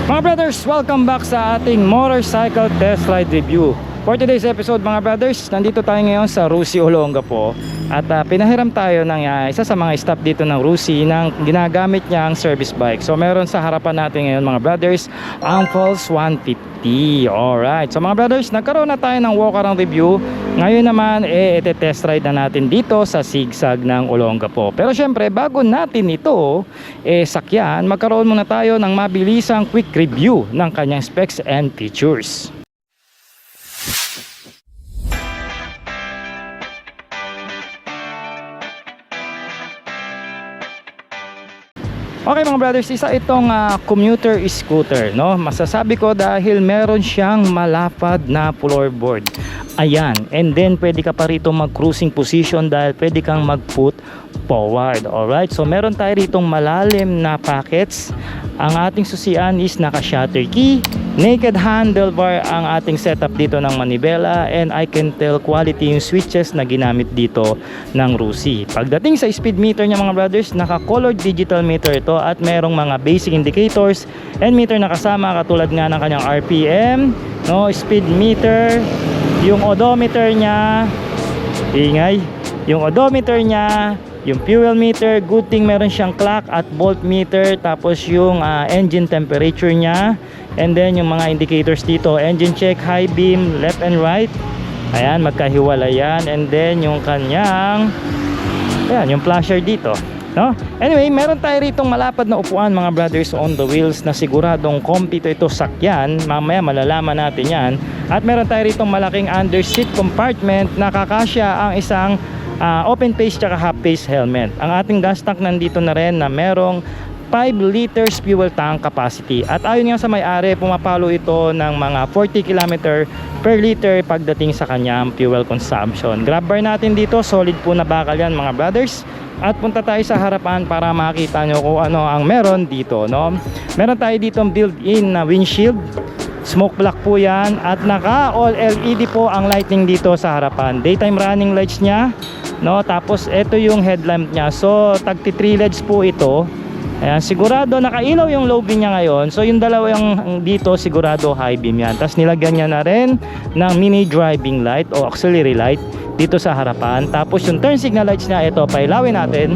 Mga brothers, welcome back sa ating motorcycle test ride review. For today's episode mga brothers, nandito tayo ngayon sa Rusi, Olongapo. At pinahiram tayo ng isa sa mga stop dito ng Rusi ng ginagamit niyang service bike. So meron sa harapan natin ngayon mga brothers ang Pulse 150. Alright, so mga brothers, nagkaroon na tayo ng walk around review. Ngayon naman ite-test ride na natin dito sa Sigsag ng Olongapo. Pero syempre bago natin ito sakyan, magkaroon muna tayo ng mabilisang quick review ng kanyang specs and features. Okay mga brothers, isa itong commuter scooter, no? Masasabi ko dahil meron siyang malapad na floorboard. Ayan, and then pwede ka pa rito mag cruising position dahil pwede kang mag foot forward. Alright, so meron tayo ritong malalim na pockets. Ang ating susian is naka shutter key, naked handlebar ang ating setup dito ng manibela, and I can tell quality yung switches na ginamit dito ng Rusi. Pagdating sa speed meter niya mga brothers, naka colored digital meter ito at merong mga basic indicators and meter na kasama katulad nga ng kanyang RPM, no, speed meter, yung odometer niya, ingay, yung odometer niya, yung fuel meter, good thing meron siyang clock at volt meter, tapos yung engine temperature niya, and then yung mga indicators dito, engine check, high beam, left and right, ayan, magkahiwalay yan, and then yung kanyang, ayan, yung flasher dito, no? Anyway, meron tayo ritong malapad na upuan mga brothers on the wheels na siguradong comfy ito sakyan, mamaya malalaman natin yan. At meron tayo ritong malaking under seat compartment na kakasya ang isang open face tsaka half face helmet. Ang ating gas tank nandito na rin na merong 5 liters fuel tank capacity. At ayon nga sa may-ari, pumapalo ito ng mga 40 km per liter pagdating sa kanyang fuel consumption. Grab bar natin dito, solid po na bakal yan mga brothers. At punta tayo sa harapan para makita nyo kung ano ang meron dito, no? Meron tayo dito built-in na windshield, smoke block po yan, at naka all LED po ang lighting dito sa harapan. Daytime running lights nya, no? Tapos ito yung headlamp nya, so tagti 3 LEDs po ito. Ayan, sigurado nakailaw yung low beam nya ngayon. So yung dalawa yung dito sigurado high beam yan. Tapos nilagyan nya na rin ng mini driving light o auxiliary light dito sa harapan. Tapos yung turn signal lights nya, ito pailawin natin.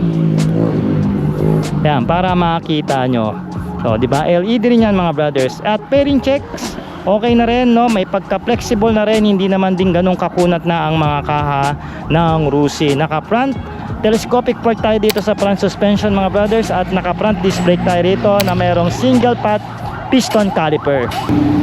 Ayan, para makita nyo. So di ba, LED rin yan mga brothers. At pairing checks, okay na rin, no? May pagka-flexible na rin, hindi naman din ganun kakunat na ang mga kaha ng Rusi. Naka-front telescopic fork tayo dito sa front suspension mga brothers, at naka-front disc brake tayo rito na mayroong single path piston caliper.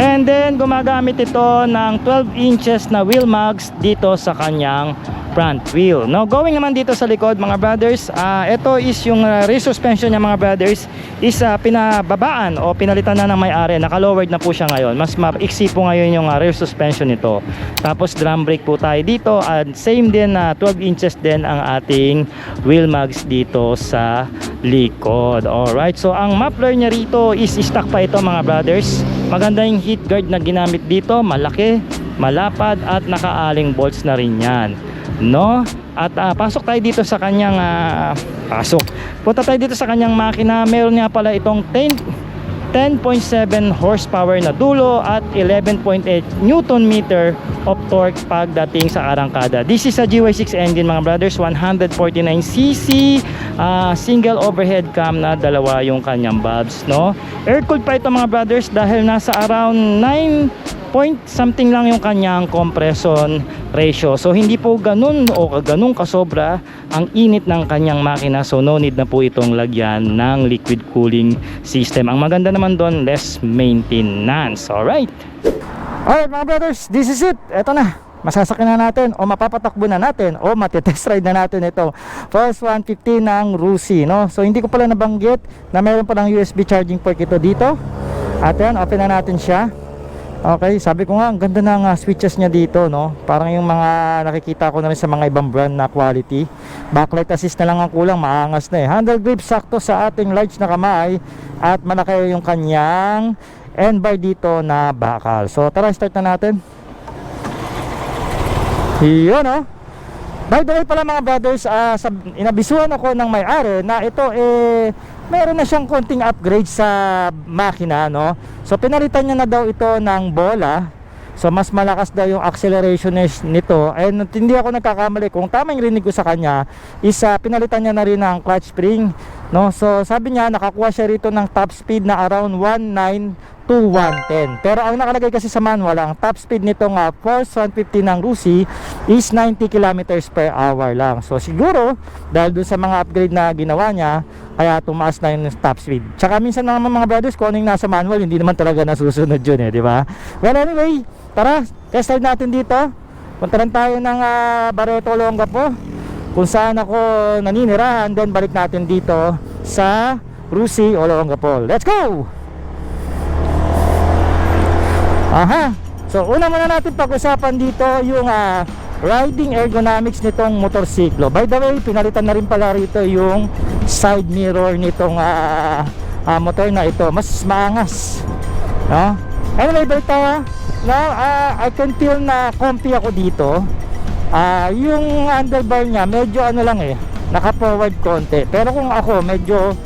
And then gumagamit ito ng 12 inches na wheel mags dito sa kanyang front wheel, no? Going naman dito sa likod mga brothers, ito is yung rear suspension niya mga brothers is pinababaan o pinalitan na ng may-ari, naka-lowered na po siya ngayon, mas maiksi po ngayon yung rear suspension nito. Tapos drum brake po tayo dito, at same din na 12 inches din ang ating wheel mags dito sa likod. Alright, so ang muffler niya rito is stock pa ito mga brothers. Maganda yung heat guard na ginamit dito, malaki, malapad, at naka-aling bolts na rin yan, no? At pasok tayo dito sa kanyang punta tayo dito sa kanyang makina. Meron nga pala itong 10.7 horsepower na dulo at 11.8 newton meter of torque pagdating sa arangkada. This is a GY6 engine mga brothers, 149cc, single overhead cam na dalawa yung kanyang bulbs, no? Air cooled pa ito mga brothers dahil nasa around 9 point something lang yung kanyang compression ratio. So hindi po ganun o ganun kasobra ang init ng kanyang makina. So no need na po itong lagyan ng liquid cooling system. Ang maganda naman doon, less maintenance. Alright mga brothers, this is it. Eto na, masasakyan na natin o mapapatakbo na natin o matitest ride na natin ito Pulse 150 ng Rusi, no? So hindi ko pala nabanggit na mayroon palang USB charging port ito dito. At yan, open na natin siya. Okay, sabi ko nga, ang ganda ng switches niya dito, no? Parang yung mga nakikita ko na rin sa mga ibang brand na quality. Backlight assist na lang ang kulang, maangas na eh. Handle grip sakto sa ating large na kamay, at malaki yung kanyang end bar dito na bakal. So tara, start na natin. Yun, no? By the way pala mga brothers, inabisuhan ako ng may-ari na ito meron na siyang konting upgrade sa makina, no? So pinalitan niya na daw ito ng bola. So mas malakas daw yung acceleration nito. And hindi ako nagkakamali, kung tama yung rinig ko sa kanya is pinalitan niya na rin ng clutch spring, no? So sabi niya nakakuha siya rito ng top speed na around 19 to 110. Pero ang nakalagay kasi sa manual, ang top speed nitong Force 150 ng Rusi is 90 kilometers per hour lang. So siguro dahil dun sa mga upgrade na ginawa niya, kaya tumaas na yung top speed. Tsaka minsan naman mga brothers, kung ano yung nasa manual, hindi naman talaga nasusunod yun di ba? Well anyway, tara, test ride natin dito. Punta lang tayo ng Barreto Olongapo, kung saan ako naninirahan. Then balik natin dito sa Rusi Olongapo. Let's go! Aha! So una muna natin pag-usapan dito yung riding ergonomics nitong motorsiklo. By the way, pinalitan na rin pala rito yung side mirror nitong motor na ito. Mas maangas, no? Anyway, balik tayo. No, I can feel na comfy ako dito. Yung handlebar niya medyo ano lang naka-forward konti. Pero kung ako medyo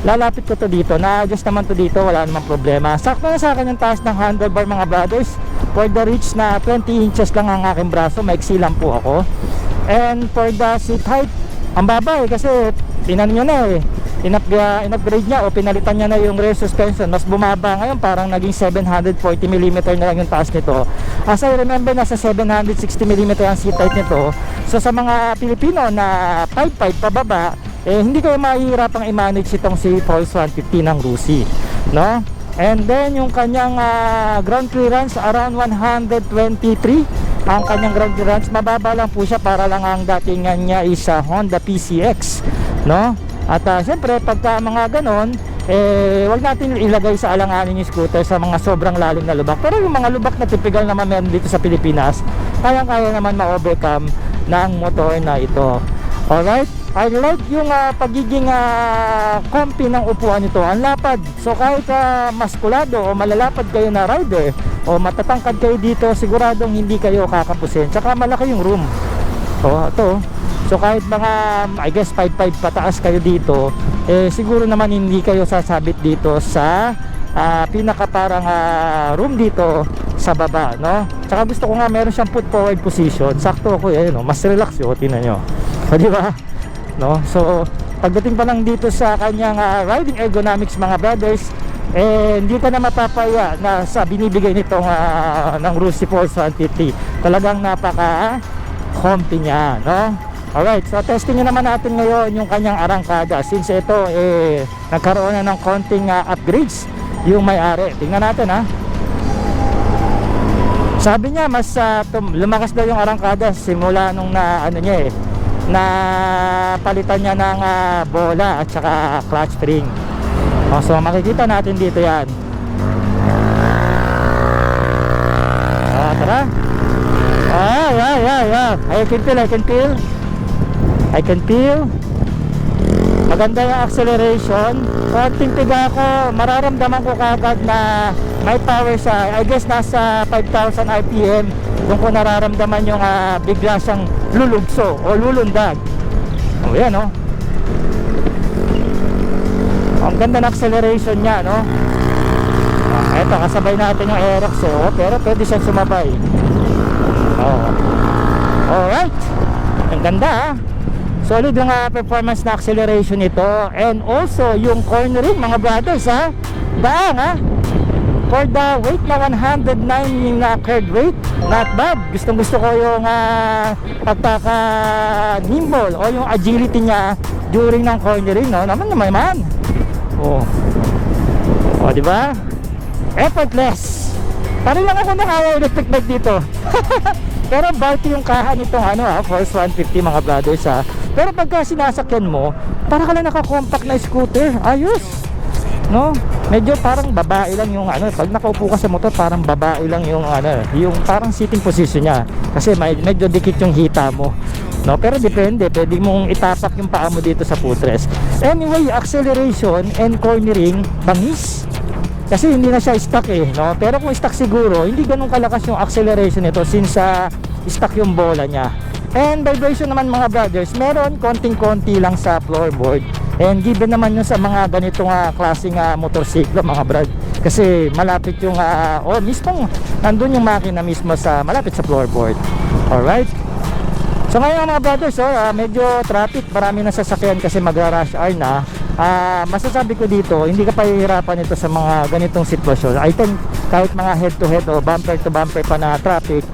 lalapit ko to dito, na-adjust naman to dito, wala namang problema. Sakto na sa akin yung taas ng handlebar mga brothers. For the reach na 20 inches lang ang aking braso, maiksi lang po ako. And for the seat height, ang baba kasi tinan nyo na in-upgrade niya o pinalitan niya na yung rear suspension. Mas bumaba ngayon, parang naging 740mm na lang yung taas nito. As I remember, nasa 760mm ang seat height nito. So sa mga Pilipino na 5'5" pababa, hindi kayo mahihirapang i-manage itong si Force 150 ng Rusi, no? And then yung kanyang ground clearance around 123 ang kanyang ground clearance. Mababa lang po siya, para lang ang datingan niya is Honda PCX, no? At siyempre pagka mga ganon, wag natin ilagay sa alanganin yung scooter sa mga sobrang lalim na lubak. Pero yung mga lubak na typical naman meron dito sa Pilipinas, kayang-kaya naman ma-overcome ng motor na ito. Alright, I like yung pagiging comfy ng upuan nito. Ang lapad. So kahit maskulado o malalapad kayo na rider o matatangkad kayo dito, siguradong hindi kayo kakapusin. Tsaka malaki yung room. Ito. So kahit mga I guess 5'5" pataas kayo dito, siguro naman hindi kayo sasabit dito sa pinaka parang room dito sa baba, no? Tsaka gusto ko nga meron siyang put forward position. Sakto ako no? Mas relax yun, tingnan nyo. Di ba? No? So pagdating pa lang dito sa kanyang riding ergonomics mga brothers, hindi ka na mapapaya na sa binibigay nitong ng Rusi Force 150. Talagang napaka comfy niya, no? Alright, so testing naman natin ngayon yung kanyang arangkada. Since ito nagkaroon na ng konting upgrades yung may-ari. Tingnan natin Sabi niya mas lumakas daw yung arangkada simula nung na palitan niya ng bola at saka clutch spring. So makikita natin dito yan. Tara. I can feel. Maganda yung acceleration. Konting tiga ko, mararamdaman ko kagad na may power siya. I guess nasa 5,000 RPM. Doon ko nararamdaman yung bigla siyang lulugso o lulundag. Yan ang ganda ng acceleration niya, no? Eto, kasabay natin yung Aerox pero pwede siyang sumabay. Alright, ang ganda solid yung performance na acceleration nito. And also yung cornering mga brothers daang for the weight na 109 yung curved weight, not bad. Gustong gusto ko yung pagkaka nimble o yung agility niya during ng cornering, no? Naman diba? Effortless. Parang lang ako naka-electric bike dito. Pero bulky yung kaha nitong Force 150 mga brothers Pero pagka sinasakyan mo, para ka lang naka-compact na scooter. Ayos, no? Medyo parang babae lang yung pag nakaupo ka sa motor, parang babae lang yung yung parang sitting position niya. Kasi medyo dikit yung hita mo, no? Pero depende, pwede mong itapak yung paa mo dito sa footrest. Anyway, acceleration and cornering, bangis. Kasi hindi na siya stuck no? Pero kung stuck siguro, hindi ganun kalakas yung acceleration nito since stuck yung bola niya. And vibration naman mga brothers, meron konting-konti lang sa floorboard. And given naman yun sa mga ganitong klaseng motorsiklo mga brad, kasi malapit yung mismong nandun yung makina mismo sa malapit sa floorboard. Alright, so ngayon mga brothers, medyo traffic, marami na sasakyan kasi magra-rush hour na. Masasabi ko dito, hindi ka pahihirapan ito sa mga ganitong sitwasyon. I think kahit mga head to head o bumper to bumper pa na traffic,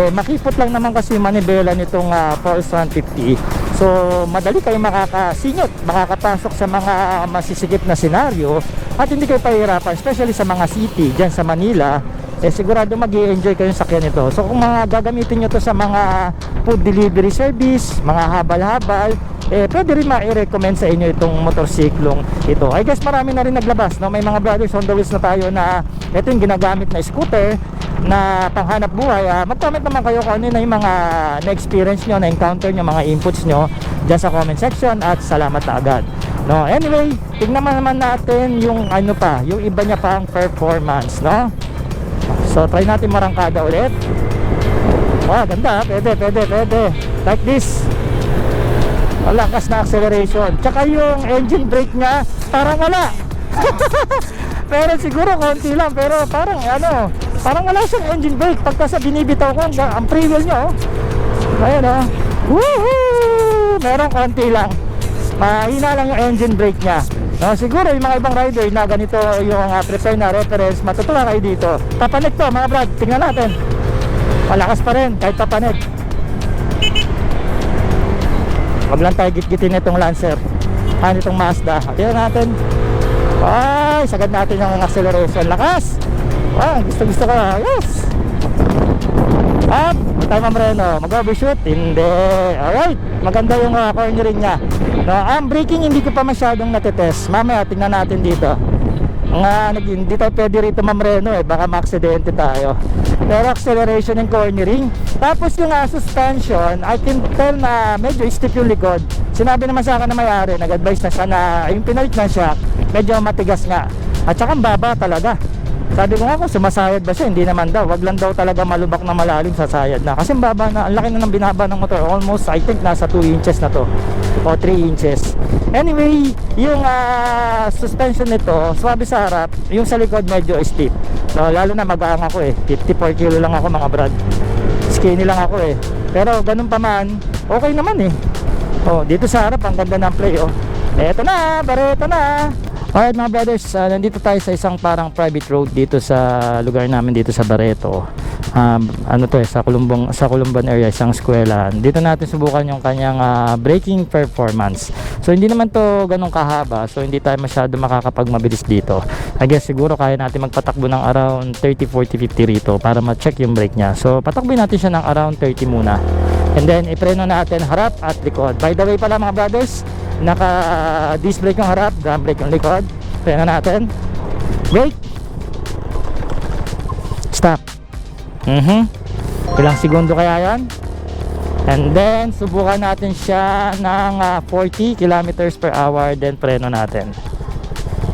makipot lang naman kasi manibela nitong Pulse 150. So madali kayo makakasingit, makakapasok sa mga masisikip na senaryo at hindi kayo pahihirapan, especially sa mga city dyan sa Manila. Sigurado mag-i-enjoy kayo sa sakyan ito. So kung mga gagamitin nyo to sa mga food delivery service, mga habal-habal, pwede rin ma-recommend sa inyo itong motorsiklong ito. I guess marami na rin naglabas, no? May mga brothers on the wheels na tayo na ito yung ginagamit na scooter na panghanap buhay. Mag-comment naman kayo kung ano na yung mga na-experience nyo, na-encounter nyo, mga inputs nyo dyan sa comment section, at salamat na agad, no? Anyway, tignan naman natin yung yung iba niya pang performance, no? So try natin marangkada ulit. Ganda, pwede like this. Malakas na acceleration. Tsaka yung engine brake nya parang wala. Pero siguro konti lang, pero parang parang wala siyang engine brake pagka sa binibitaw ko ang pre-wheel nya. Ayan, woohoo! Meron konti lang, mahina lang yung engine brake nya. Siguro yung mga ibang rider na ganito yung prepare na reference, matutuwa kayo dito. Tapanik to mga brad, tingnan natin. Malakas pa rin kahit tapanik. Wag lang tayo git-gitin itong Lancer, itong Mazda. Tingnan natin. Ay, sagad natin yung acceleration. Lakas! Gusto ko. Yes! Up! Tayo mamreno, mag-overshoot? Hindi. Alright, maganda yung cornering nya. Ang braking hindi ko pa masyadong natetest. Mamaya tingnan natin dito. Hindi tayo pwede rito mamreno, baka ma-aksidente tayo. Pero acceleration and cornering. Tapos yung suspension, I can tell na medyo stiff yung likod. Sinabi naman sa akin na may-ari, nag-advise na siya na yung pinalit na shock medyo matigas nga. At saka baba talaga. Sabi ko nga kung sumasayad ba siya, hindi naman daw. Wag lang daw talaga malubak na malalim, sasayad na. Kasi baba na, ang laki na ng binaba ng motor. Almost, I think nasa 2 inches na to o 3 inches. Anyway, yung suspension nito swabe sa harap, yung sa likod medyo stiff. So lalo na mag-aang ako 54 kilo lang ako mga brad. Skinny lang ako pero ganun pa man, okay naman dito sa harap ang ganda ng play. Eto na, Barreto na. Alright mga brothers, nandito tayo sa isang parang private road dito sa lugar namin dito sa Barreto. Sa Columban area, isang eskwelahan. Dito natin subukan yung kanyang braking performance. So hindi naman to ganun kahaba, so hindi tayo masyado makakapagmabilis dito. I guess siguro kaya natin magpatakbo ng around 30, 40, 50 rito para ma-check yung brake nya. So patakbo natin siya ng around 30 muna. And then ipreno natin harap at likod. By the way pala mga brothers, naka-disc brake yung harap, drum brake yung likod. Preno natin. Brake. Stop. Ilang segundo kaya yan? And then subukan natin siya ng 40 kilometers per hour. Then preno natin.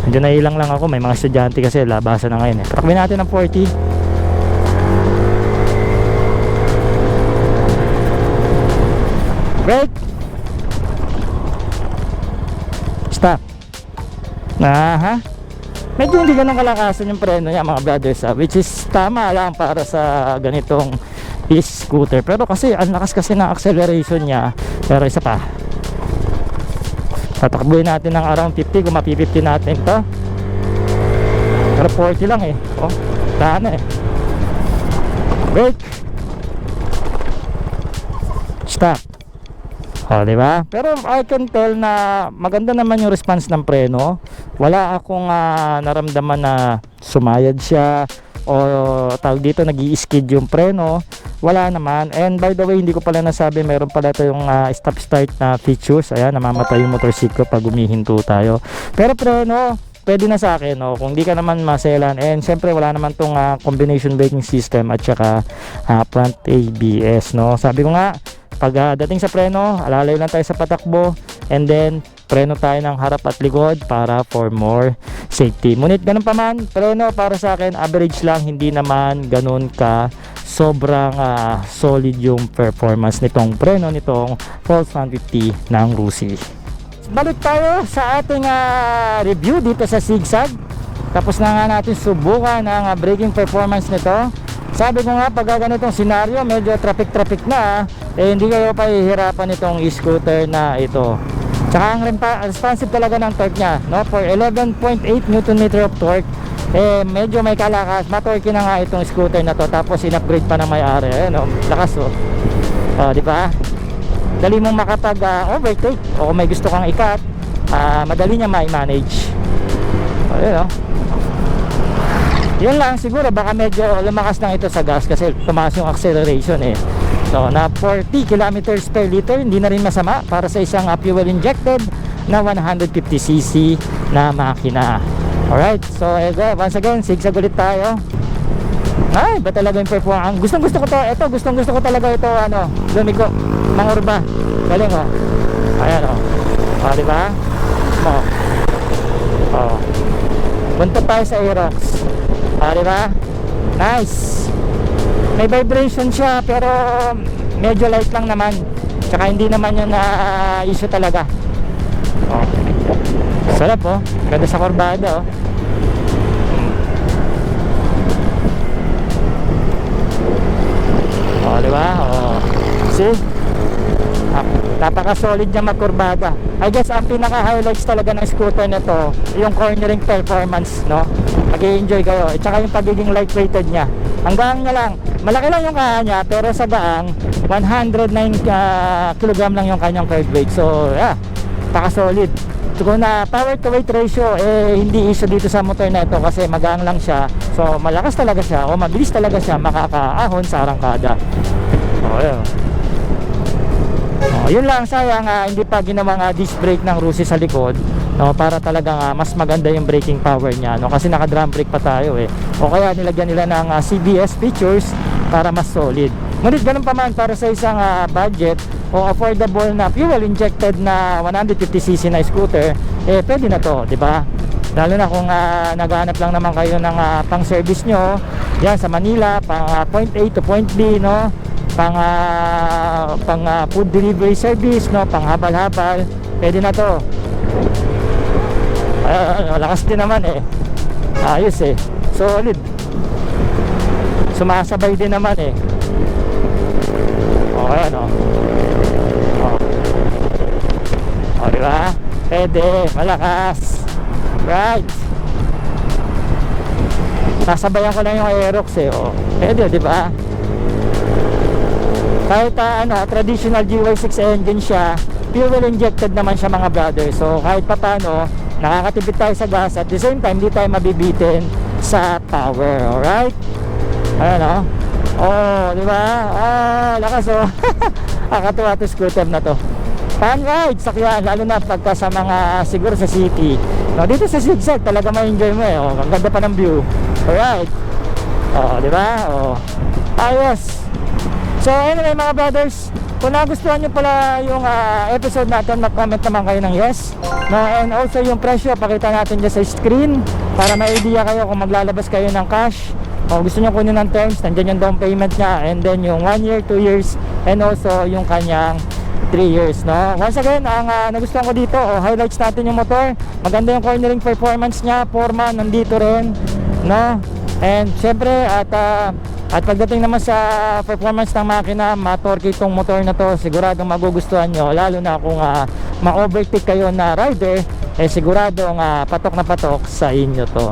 Medyo nailang lang ako, may mga estudyante kasi labasan na ngayon Patakbin natin ng 40. Brake. Stop. Medyo hindi ganun kalakasan yung preno niya mga brothers, which is tama lang para sa ganitong scooter. Pero kasi ang lakas kasi ng acceleration niya. Pero isa pa, tatakbuhin natin ng around 50 kung mapi-50 natin to. Pero 40 lang tahan Brake. Stop. Diba? Pero I can tell na maganda naman yung response ng preno. Wala akong naramdaman na sumayad siya o tawag dito nag-i-skid yung preno. Wala naman. And by the way, hindi ko pala nasabi, meron pala tayong stop start na features. Ayan, namamatay yung motorsiklo pag humihinto tayo. Pero preno, pwede na sa akin kung di ka naman maselan. And syempre wala naman tong combination braking system at saka front ABS, Sabi ko nga, pag dating sa preno, alalayo lang tayo sa patakbo, and then preno tayo ng harap at likod para for more safety. Ngunit ganun pa man, preno para sa akin average lang, hindi naman ganun ka sobrang solid yung performance nitong preno nitong Pulse 150 ng Rusi. balik tayo sa ating review dito sa Sigsag. Tapos na nga natin subukan ang braking performance nito. Sabi ko nga, pag ganitong senaryo, medyo traffic na, hindi kayo pahihirapan itong scooter na ito. Tsaka ang responsive talaga ng torque nya, no? For 11.8 Nm of torque, medyo may kalakas, matorque na nga itong scooter na to. Tapos in-upgrade pa ng may-ari, no? Lakas, oh. Di ba? Dali mong makapag overtake, o kung may gusto kang i-cut, madali niya ma-manage. Ayun, oh. Yun lang, siguro baka medyo lumakas lang ito sa gas kasi tumaas yung acceleration So na 40 kilometers per liter, hindi na rin masama para sa isang fuel injected na 150cc na makina. Alright, so once again, Sigsag ulit tayo. Ay, ba talaga yung performance? Gustong gusto ko to, ito, gustong gusto ko talaga ito, lumiko, mangurba. Galing, oh. Ayan, oh. Diba? Buntot tayo sa Aerox. Diba? Nice. May vibration siya pero medyo light lang naman. Tsaka hindi naman yun na issue talaga. Sarap, oh. Ganda sa kurbada, diba? See? Napaka-solid niya magkurbada. I guess ang pinaka-highlights talaga ng scooter na to, yung cornering performance, no? Mag-i-enjoy kayo. At saka yung pagiging lightweighted niya. Ang gaang niya lang, malaki lang yung kaha niya, pero sa gaang 109 kg lang yung kanyang carb weight. So, yeah, napaka-solid. So, kung na power to weight ratio, hindi issue dito sa motor na ito kasi magaang lang siya. So, malakas talaga siya o mabilis talaga siya makakaahon sa arangkada. Yun. Yun lang, sayang hindi pa ginawang disc brake ng Rusi sa likod, no, para talagang mas maganda yung braking power niya, no, kasi naka drum brake pa tayo o kaya nilagyan nila ng CBS features para mas solid. Ngunit ganun pa man, para sa isang budget o affordable na fuel injected na 150cc na scooter, pwede na to, di ba? Lalo na kung naghahanap lang naman kayo ng pang service nyo yan sa Manila, pang point A to point B, no, pang food delivery service, no, pang habal-habal, pwede na to. Lakas din naman ayos solid, sumasabay din naman okay, no. Diba? Pwede, malakas, right. Sasabayan ko lang yung Aerox pwede, diba? Kahit traditional GY6 engine siya, fuel injected naman siya, mga brother. So kahit papano, nakakatipid tayo sa gas, at the same time hindi tayo mabibitin sa power. Alright? Ayan, di ba? Lakas, nakakatuwa to scooter na to. Fun ride, sakyan, lalo na pagka sa mga, siguro sa city, no, dito sa Sigsag talaga ma-enjoy mo ang ganda pa ng view. Alright? Di ba? Ayos. So anyway, mga brothers, kung nagustuhan nyo pala yung episode natin, mag-comment naman kayo ng yes, no? And also yung presyo, pakita natin dyan sa screen para may idea kayo kung maglalabas kayo ng cash o gusto nyo kunin ng terms. Nandyan yung down payment nya, and then yung 1 year, 2 years, and also yung kanyang 3 years, no? Once again, ang nagustuhan ko dito, highlights natin yung motor. Maganda yung cornering performance nya, forma nandito rin, no? And syempre, at pagdating naman sa performance ng makina, matorque itong motor na to, siguradong magugustuhan nyo. Lalo na kung ma-overtake kayo na rider, siguradong patok na patok sa inyo to.